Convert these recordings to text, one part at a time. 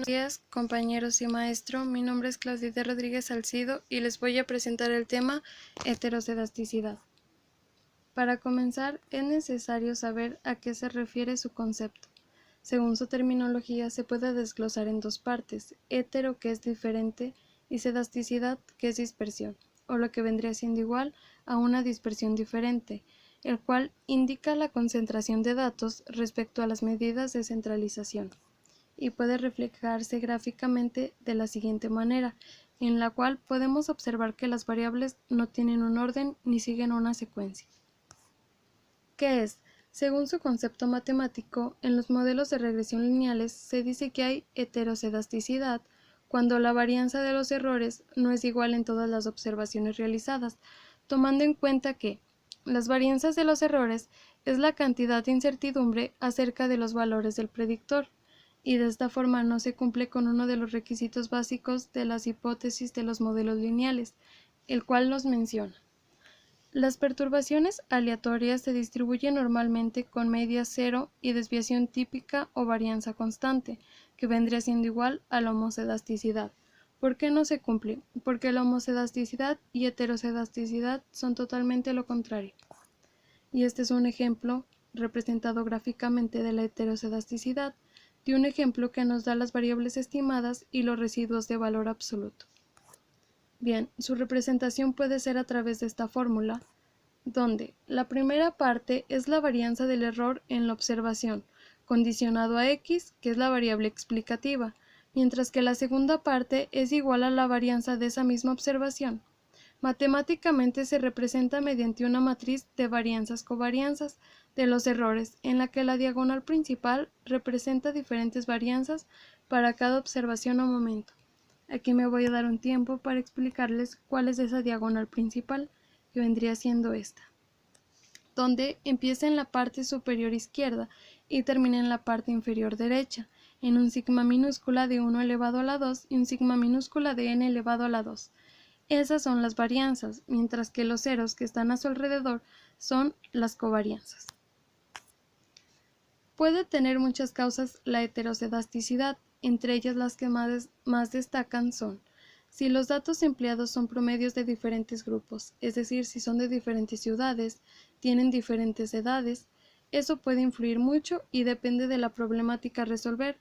Buenos días, compañeros y maestro. Mi nombre es Claudita Rodríguez Salcido y les voy a presentar el tema heterocedasticidad. Para comenzar, es necesario saber a qué se refiere su concepto. Según su terminología, se puede desglosar en dos partes: hetero, que es diferente, y cedasticidad, que es dispersión, o lo que vendría siendo igual a una dispersión diferente, el cual indica la concentración de datos respecto a las medidas de centralización, y puede reflejarse gráficamente de la siguiente manera, en la cual podemos observar que las variables no tienen un orden ni siguen una secuencia. ¿Qué es? Según su concepto matemático, en los modelos de regresión lineales se dice que hay heterocedasticidad cuando la varianza de los errores no es igual en todas las observaciones realizadas, tomando en cuenta que las varianzas de los errores es la cantidad de incertidumbre acerca de los valores del predictor, y de esta forma no se cumple con uno de los requisitos básicos de las hipótesis de los modelos lineales, el cual nos menciona: las perturbaciones aleatorias se distribuyen normalmente con media cero y desviación típica o varianza constante, que vendría siendo igual a la homocedasticidad. ¿Por qué no se cumple? Porque la homocedasticidad y heterocedasticidad son totalmente lo contrario. Y este es un ejemplo representado gráficamente de la heterocedasticidad, de un ejemplo que nos da las variables estimadas y los residuos de valor absoluto. Bien, su representación puede ser a través de esta fórmula, donde la primera parte es la varianza del error en la observación, condicionado a x, que es la variable explicativa, mientras que la segunda parte es igual a la varianza de esa misma observación. Matemáticamente se representa mediante una matriz de varianzas-covarianzas de los errores, en la que la diagonal principal representa diferentes varianzas para cada observación o momento. Aquí me voy a dar un tiempo para explicarles cuál es esa diagonal principal, que vendría siendo esta, donde empieza en la parte superior izquierda y termina en la parte inferior derecha, en un sigma minúscula de 1 elevado a la 2 y un sigma minúscula de n elevado a la 2. Esas son las varianzas, mientras que los ceros que están a su alrededor son las covarianzas. Puede tener muchas causas la heterocedasticidad, entre ellas las que más destacan son: si los datos empleados son promedios de diferentes grupos, es decir, si son de diferentes ciudades, tienen diferentes edades, eso puede influir mucho y depende de la problemática a resolver.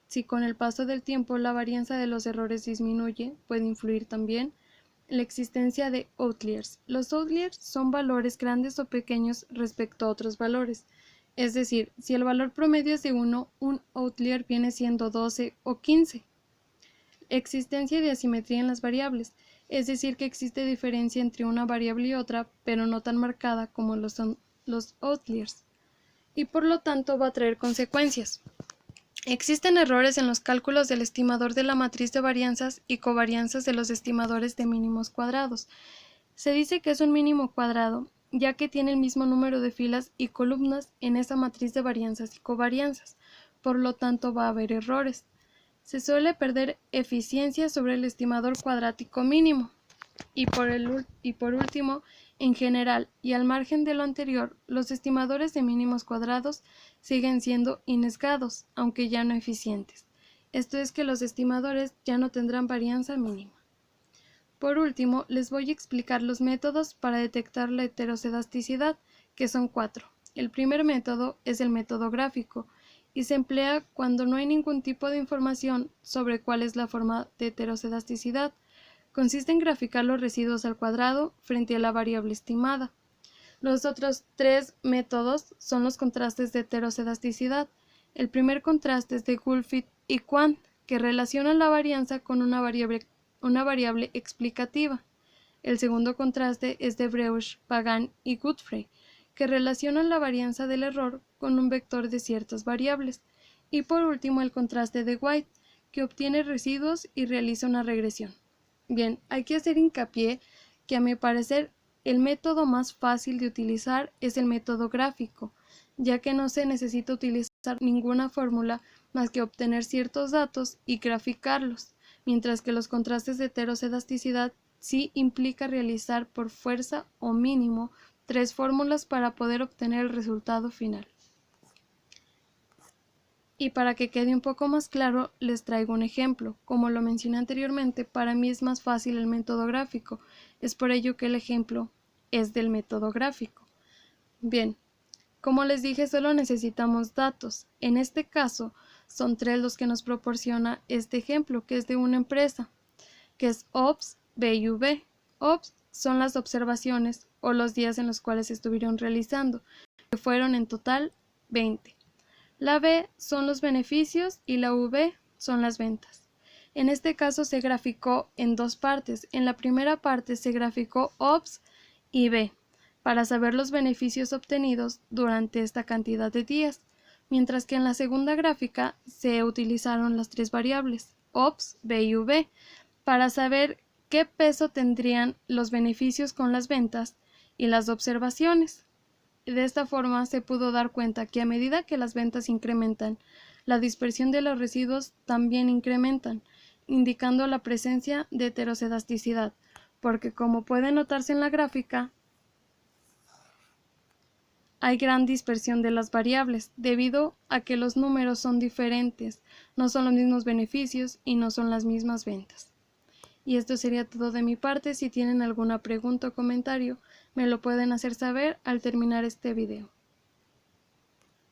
Si con el paso del tiempo la varianza de los errores disminuye, puede influir también la existencia de outliers. Los outliers son valores grandes o pequeños respecto a otros valores. Es decir, si el valor promedio es de 1, un outlier viene siendo 12 o 15. Existencia de asimetría en las variables, es decir, que existe diferencia entre una variable y otra, pero no tan marcada como lo son los outliers, y por lo tanto va a traer consecuencias. Existen errores en los cálculos del estimador de la matriz de varianzas y covarianzas de los estimadores de mínimos cuadrados. Se dice que es un mínimo cuadrado, ya que tiene el mismo número de filas y columnas en esa matriz de varianzas y covarianzas, por lo tanto va a haber errores. Se suele perder eficiencia sobre el estimador cuadrático mínimo. Y por último, en general y al margen de lo anterior, los estimadores de mínimos cuadrados siguen siendo inescados, aunque ya no eficientes. Esto es que los estimadores ya no tendrán varianza mínima. Por último, les voy a explicar los métodos para detectar la heterocedasticidad, que son 4. El primer método es el método gráfico, y se emplea cuando no hay ningún tipo de información sobre cuál es la forma de heterocedasticidad. Consiste en graficar los residuos al cuadrado frente a la variable estimada. Los otros 3 métodos son los contrastes de heterocedasticidad. El primer contraste es de Gulfit y Quant, que relaciona la varianza con una variable explicativa. El segundo contraste es de Breusch, Pagan y Godfrey, que relacionan la varianza del error con un vector de ciertas variables. Y por último, el contraste de White, que obtiene residuos y realiza una regresión. Bien, hay que hacer hincapié que a mi parecer el método más fácil de utilizar es el método gráfico, ya que no se necesita utilizar ninguna fórmula más que obtener ciertos datos y graficarlos, mientras que los contrastes de heterocedasticidad sí implica realizar por fuerza o mínimo 3 fórmulas para poder obtener el resultado final. Y para que quede un poco más claro, les traigo un ejemplo. Como lo mencioné anteriormente, para mí es más fácil el método gráfico. Es por ello que el ejemplo es del método gráfico. Bien, como les dije, solo necesitamos datos. En este caso, son 3 los que nos proporciona este ejemplo, que es de una empresa, que es OPS, B y V. OPS son las observaciones o los días en los cuales se estuvieron realizando, que fueron en total 20. La B son los beneficios y la V son las ventas. En este caso se graficó en 2 partes. En la primera parte se graficó OPS y B para saber los beneficios obtenidos durante esta cantidad de días, mientras que en la segunda gráfica se utilizaron las 3 variables OPS, B y V para saber qué peso tendrían los beneficios con las ventas y las observaciones. De esta forma se pudo dar cuenta que a medida que las ventas incrementan, la dispersión de los residuos también incrementan, indicando la presencia de heterocedasticidad, porque como puede notarse en la gráfica, hay gran dispersión de las variables, debido a que los números son diferentes, no son los mismos beneficios y no son las mismas ventas. Y esto sería todo de mi parte. Si tienen alguna pregunta o comentario, me lo pueden hacer saber al terminar este video.